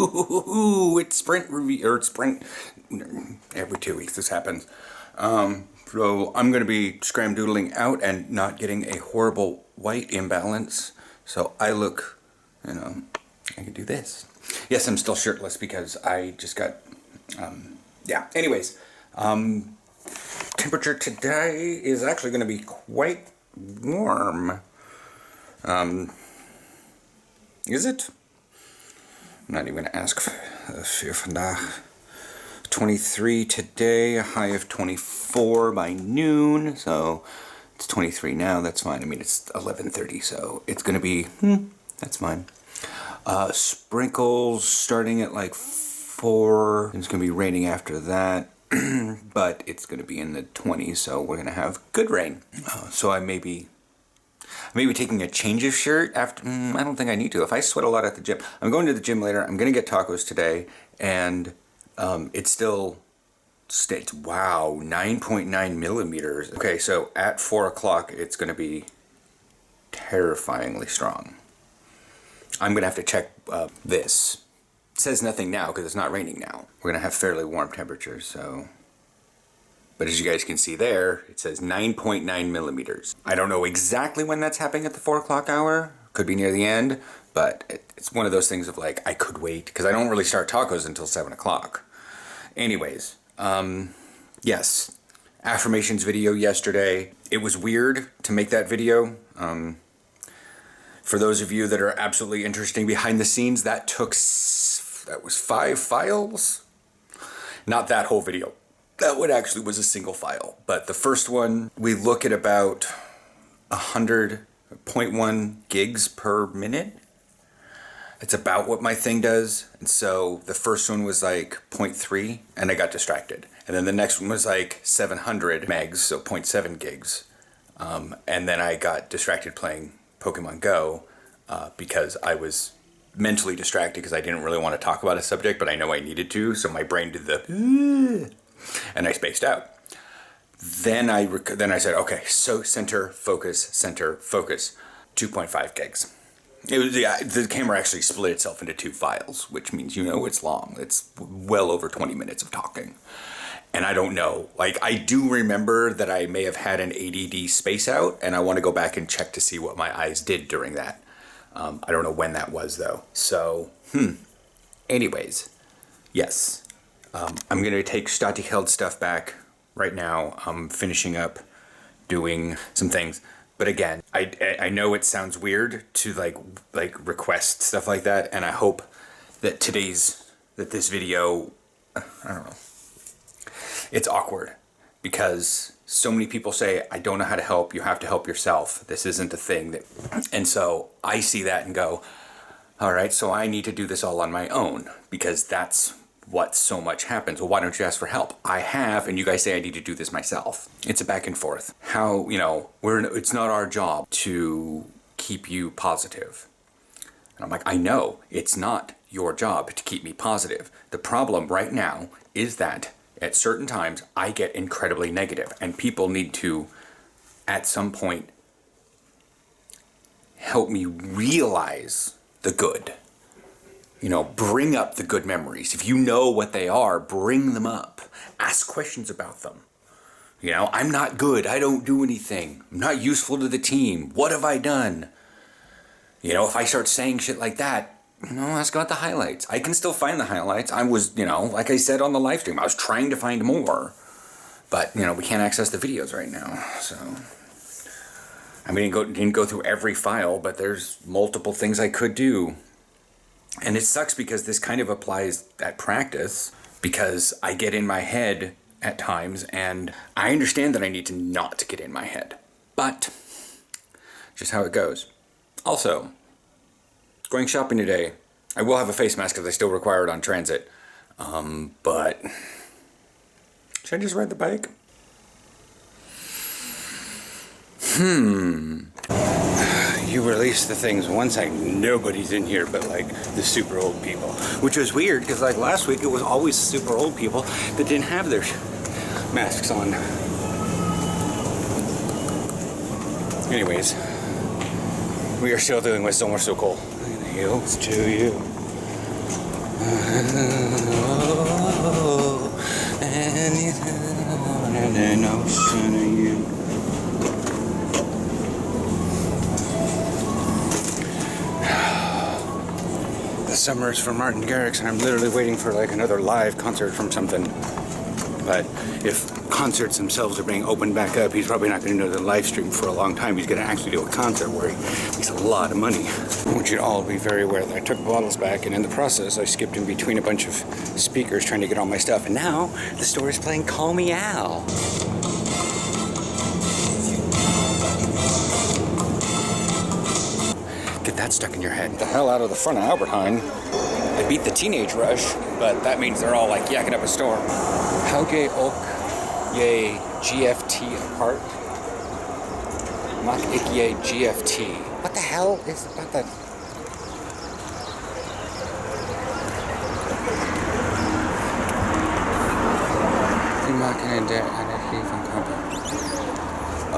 Ooh, it's sprint review, or sprint, every 2 weeks this happens. So I'm going to be scramdoodling out and not getting a horrible white imbalance. So I look, I can do this. Yes, I'm still shirtless because I just got, yeah. Anyways, temperature today is actually going to be quite warm. Is it? I'm not even going to ask. 23 today, a high of 24 by noon, so it's 23 now, that's fine. I mean, it's 11:30, so it's going to be, that's fine. Sprinkles starting at like 4, it's going to be raining after that, but it's going to be in the 20s, so we're going to have good rain. So I may be taking a change of shirt after, I don't think I need to. If I sweat a lot at the gym, I'm going to the gym later, I'm going to get tacos today, and it still states, wow, 9.9 millimeters. Okay, so at 4 o'clock, it's going to be terrifyingly strong. I'm going to have to check this. It says nothing now because it's not raining now. We're going to have fairly warm temperatures, so. But as you guys can see there, it says 9.9 millimeters. I don't know exactly when that's happening at the 4 o'clock hour. Could be near the end, but it's one of those things of like, I could wait because I don't really start tacos until 7 o'clock. Anyways, yes, affirmations video yesterday. It was weird to make that video. For those of you that are absolutely interested behind the scenes, that was 5 files. Not that whole video. That one actually was a single file, but the first one, we look at about 100.1 gigs per minute. It's about what my thing does. And so the first one was like 0.3 and I got distracted. And then the next one was like 700 megs, so 0.7 gigs. And then I got distracted playing Pokemon Go because I was mentally distracted because I didn't really want to talk about a subject, but I know I needed to. So my brain did the, and I spaced out. Then I said, okay, so center, focus, 2.5 gigs. It was, yeah, the camera actually split itself into 2 files, which means it's long. It's well over 20 minutes of talking. And I don't know, like I do remember that I may have had an ADD space out, and I want to go back and check to see what my eyes did during that. I don't know when that was though. So, anyways, yes. I'm going to take Stati held stuff back right now. I'm finishing up doing some things. But again, I know it sounds weird to like request stuff like that, and I hope that this video, I don't know, it's awkward because so many people say, I don't know how to help, you have to help yourself. This isn't a thing that, and so I see that and go, all right, so I need to do this all on my own because that's what so much happens. Well, why don't you ask for help? I have, and you guys say I need to do this myself. It's a back and forth. How, it's not our job to keep you positive. And I'm like, I know, it's not your job to keep me positive. The problem right now is that at certain times I get incredibly negative, and people need to, at some point, help me realize the good. Bring up the good memories. If you know what they are, bring them up. Ask questions about them. I'm not good. I don't do anything. I'm not useful to the team. What have I done? If I start saying shit like that, ask about the highlights. I can still find the highlights. I was, like I said on the live stream, I was trying to find more. But, we can't access the videos right now. So, I mean, didn't go through every file, but there's multiple things I could do. And it sucks because this kind of applies at practice because I get in my head at times and I understand that I need to not get in my head. But just how it goes. Also, going shopping today. I will have a face mask because I still require it on transit. But should I just ride the bike? You release the things once nobody's in here but like the super old people, which was weird because like last week it was always super old people that didn't have their masks on. Anyways, we are still dealing with so much so cold. Heels to you. And an ocean of you. The summer is for Martin Garrix, and I'm literally waiting for like another live concert from something. But if concerts themselves are being opened back up, he's probably not going to do the live stream for a long time. He's going to actually do a concert where he makes a lot of money. I want you to all be very aware that I took bottles back, and in the process, I skipped in between a bunch of speakers trying to get all my stuff. And now the store is playing Call Me Al. Get that stuck in your head. The hell out of the front of Albert Heijn. They beat the teenage rush, but that means they're all like yakking up a storm. How gay oak ye GFT apart? Mak ik ye GFT. What the hell is about that?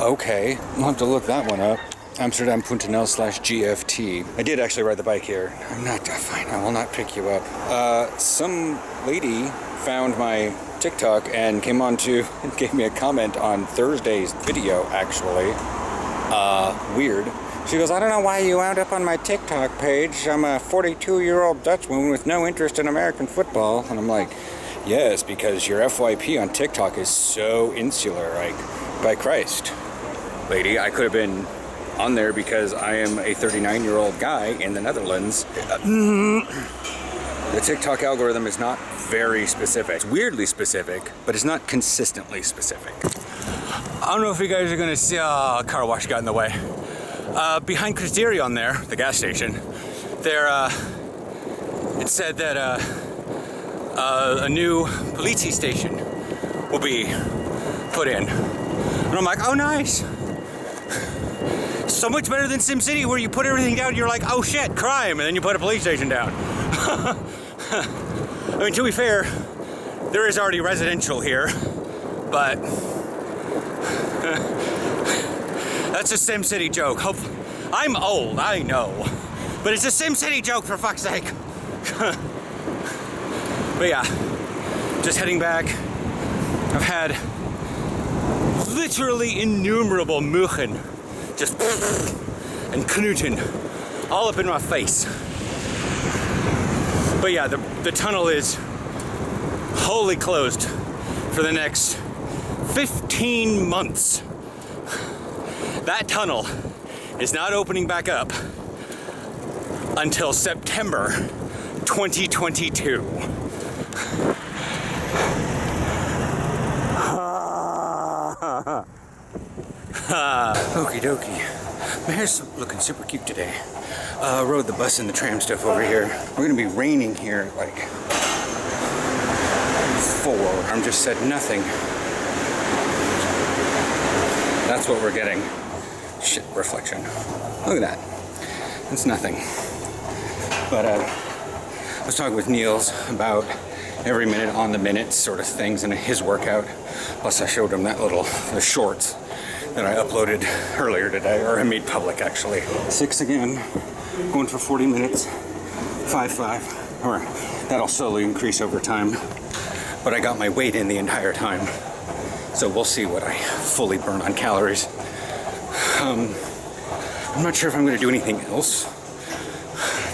Okay, I'll have to look that one up. Amsterdam.nl/GFT. I did actually ride the bike here. I'm not fine. I will not pick you up. Some lady found my TikTok and came on to and gave me a comment on Thursday's video, actually. Weird. She goes, I don't know why you wound up on my TikTok page. I'm a 42-year-old Dutchwoman with no interest in American football. And I'm like, yes, because your FYP on TikTok is so insular. Like, by Christ. Lady, I could have been on there because I am a 39-year-old guy in the Netherlands. The TikTok algorithm is not very specific. It's weirdly specific, but it's not consistently specific. I don't know if you guys are gonna see, a car wash got in the way. Behind Criterion there, the gas station, there, it said that a new police station will be put in. And I'm like, oh nice. So much better than SimCity, where you put everything down and you're like, oh shit, crime, and then you put a police station down. I mean, to be fair, there is already residential here, but that's a SimCity joke. I'm old, I know, but it's a SimCity joke, for fuck's sake. But yeah, just heading back. I've had literally innumerable Muggen, just and knuten all up in my face. But yeah, the tunnel is wholly closed for the next 15 months. That tunnel is not opening back up until September 2022. Okie dokie. My hair's looking super cute today. Rode the bus and the tram stuff over here. We're gonna be raining here at like 4. I'm just said nothing. That's what we're getting. Shit, reflection. Look at that. It's nothing. But I was talking with Niels about every minute on the minute sort of things in his workout. Plus I showed him the shorts that I uploaded earlier today, or I made public actually. 6 again, going for 40 minutes, 5.5, or that'll slowly increase over time. But I got my weight in the entire time, so we'll see what I fully burn on calories. I'm not sure if I'm gonna do anything else.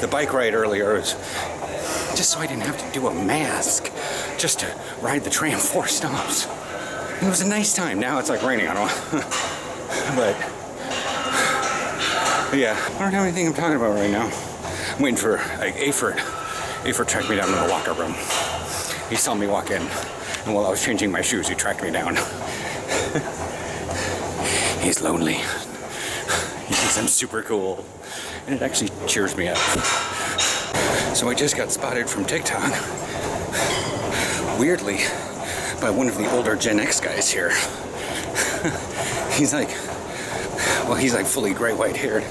The bike ride earlier was just so I didn't have to do a mask, just to ride the tram 4 stops. It was a nice time. Now it's like raining, I don't know. But yeah, I don't have anything I'm talking about right now. I'm waiting for like Aford tracked me down in the locker room. He saw me walk in, and while I was changing my shoes, he tracked me down. He's lonely. He thinks I'm super cool, and it actually cheers me up. So I just got spotted from TikTok, weirdly, by one of the older Gen X guys here. He's like fully gray white haired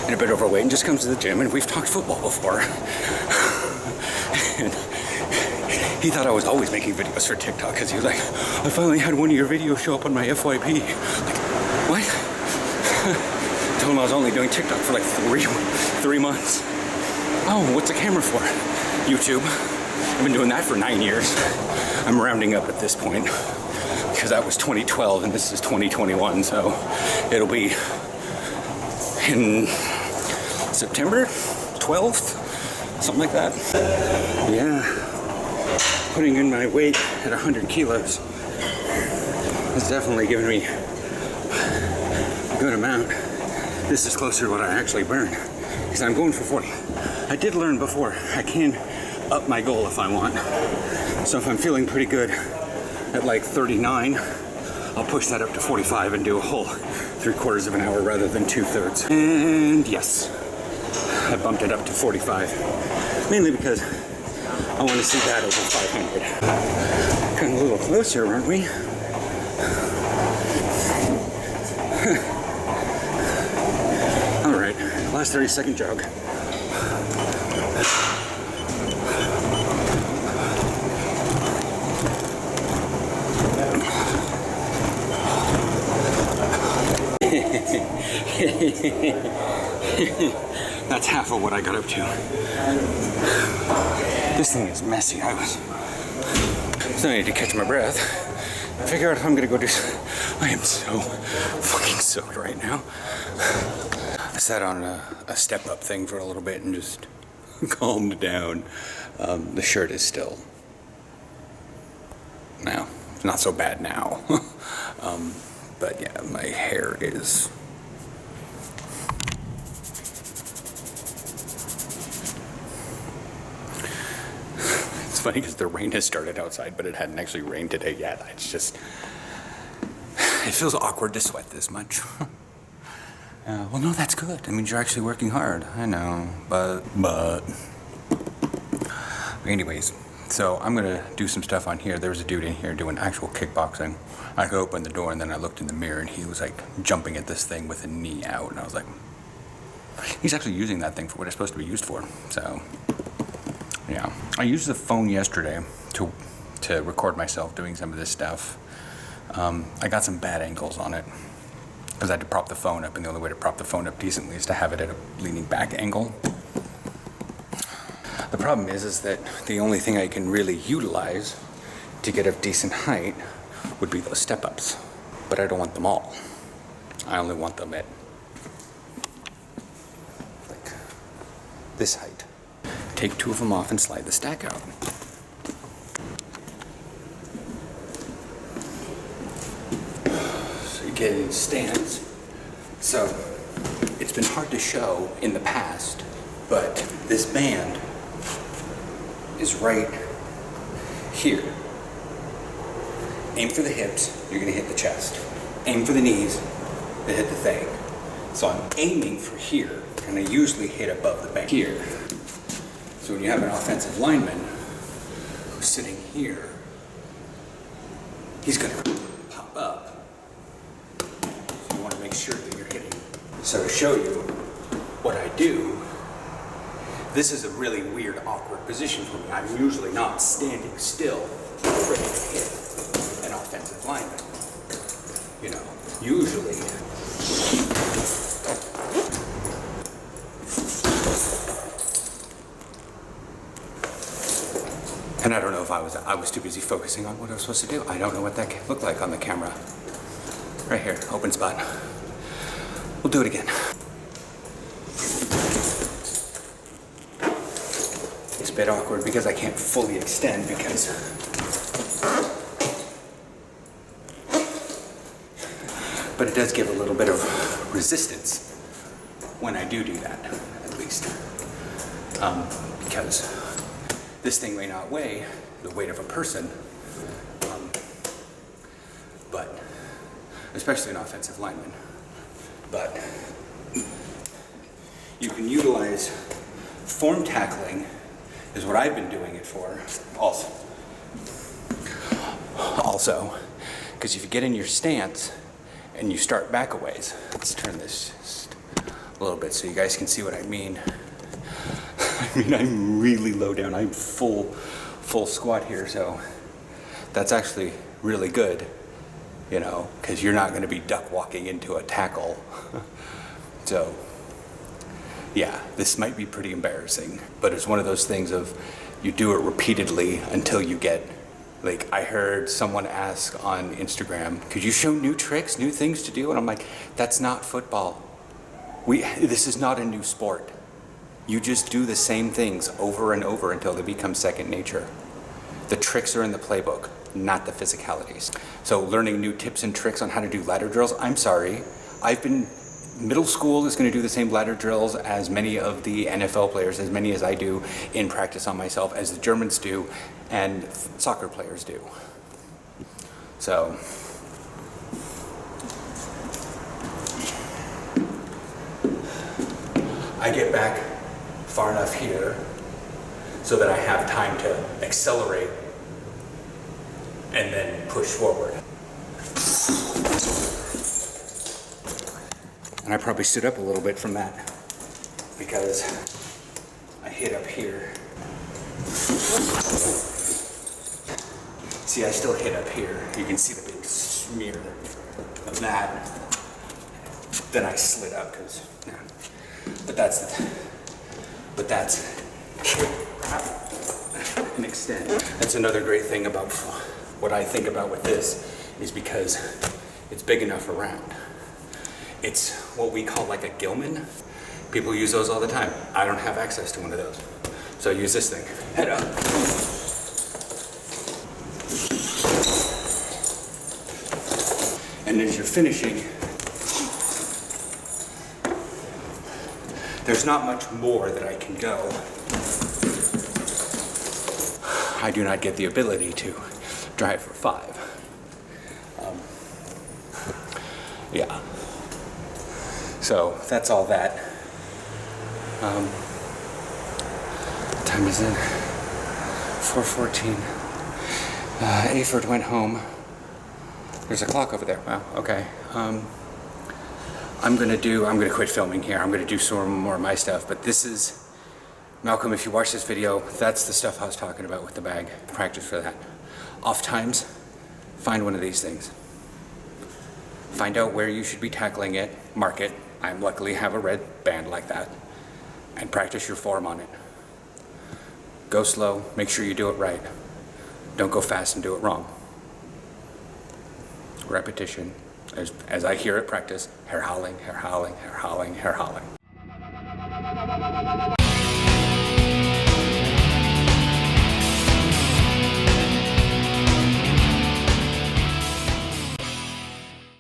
and a bit overweight and just comes to the gym, and we've talked football before. And he thought I was always making videos for TikTok because he was like, I finally had one of your videos show up on my FYP. Like, what? Told him I was only doing TikTok for like 3 months. Oh, what's the camera for? YouTube. I've been doing that for 9 years. I'm rounding up at this point because that was 2012 and this is 2021, so it'll be in September 12th, something like that. Yeah, putting in my weight at 100 kilos has definitely given me a good amount. This is closer to what I actually burn because I'm going for 40. I did learn before I can up my goal if I want. So if I'm feeling pretty good at like 39, I'll push that up to 45 and do a whole 3/4 of an hour rather than 2/3. And yes, I bumped it up to 45, mainly because I want to see that over 500. Coming a little closer, aren't we? All right, last 30-second jog. That's half of what I got up to. This thing is messy. So I need to catch my breath and figure out if I'm gonna go do. I am so fucking soaked right now. I sat on a step-up thing for a little bit and just calmed down. The shirt is still now. It's not so bad now. But yeah, my hair is. It's funny because the rain has started outside, but it hadn't actually rained today yet. It's just, it feels awkward to sweat this much. Well, no, that's good. I mean, you're actually working hard. I know, but. Anyways, so I'm gonna do some stuff on here. There was a dude in here doing actual kickboxing. I opened the door and then I looked in the mirror and he was like jumping at this thing with a knee out, and I was like, he's actually using that thing for what it's supposed to be used for. So, yeah. I used the phone yesterday to record myself doing some of this stuff. I got some bad angles on it because I had to prop the phone up, and the only way to prop the phone up decently is to have it at a leaning back angle. The problem is that the only thing I can really utilize to get a decent height would be those step-ups. But I don't want them all. I only want them at like this height. Take 2 of them off and slide the stack out. So you get in stance. So it's been hard to show in the past, but this band is right here. Aim for the hips, you're gonna hit the chest. Aim for the knees, to hit the thing. So I'm aiming for here, and I usually hit above the band here. So when you have an offensive lineman who's sitting here, he's gonna pop up. So you wanna make sure that you're hitting. So to show you what I do, this is a really weird, awkward position for me. I'm usually not standing still, ready to hit an offensive lineman. You know, usually. And I don't know if I was too busy focusing on what I was supposed to do. I don't know what that looked like on the camera. Right here, open spot. We'll do it again. It's a bit awkward because I can't fully extend because but it does give a little bit of resistance when I do that, at least. Because this thing may not weigh the weight of a person, but especially an offensive lineman. But you can utilize form tackling is what I've been doing it for also, because if you get in your stance and you start back a ways, let's turn this just a little bit so you guys can see what I mean. I mean, I'm really low down. I'm full squat here, so that's actually really good, you know, because you're not going to be duck walking into a tackle. So yeah, this might be pretty embarrassing, but it's one of those things of You do it repeatedly until you get, like, I heard someone ask on Instagram, could you show new tricks, new things to do? And I'm like, that's not football. This is not a new sport. You just do the same things over and over until they become second nature. The tricks are in the playbook, not the physicalities. So learning new tips and tricks on how to do ladder drills, I'm sorry. Middle school is going to do the same ladder drills as many of the NFL players, as many as I do in practice on myself, as the Germans do, and soccer players do. So, I get back far enough here so that I have time to accelerate and then push forward. And I probably stood up a little bit from that because I hit up here. See, I still hit up here. You can see the big smear of that. Then I slid up because, yeah. But that's an extent. That's another great thing about what I think about with this is because it's big enough around. It's what we call like a Gilman. People use those all the time. I don't have access to one of those. So I use this thing. Head up. And as you're finishing, there's not much more that I can go. I do not get the ability to drive for 5. Yeah. So that's all that. What time is it? 4:14. Aford went home. There's a clock over there. Wow. Okay. I'm gonna quit filming here. I'm gonna do some more of my stuff. But this is, Malcolm, if you watch this video, that's the stuff I was talking about with the bag. Practice for that. Off times, find one of these things. Find out where you should be tackling it, mark it. I luckily have a red band like that. And practice your form on it. Go slow, make sure you do it right. Don't go fast and do it wrong. Repetition. As I hear it practice, hair howling, hair howling, hair howling, hair howling.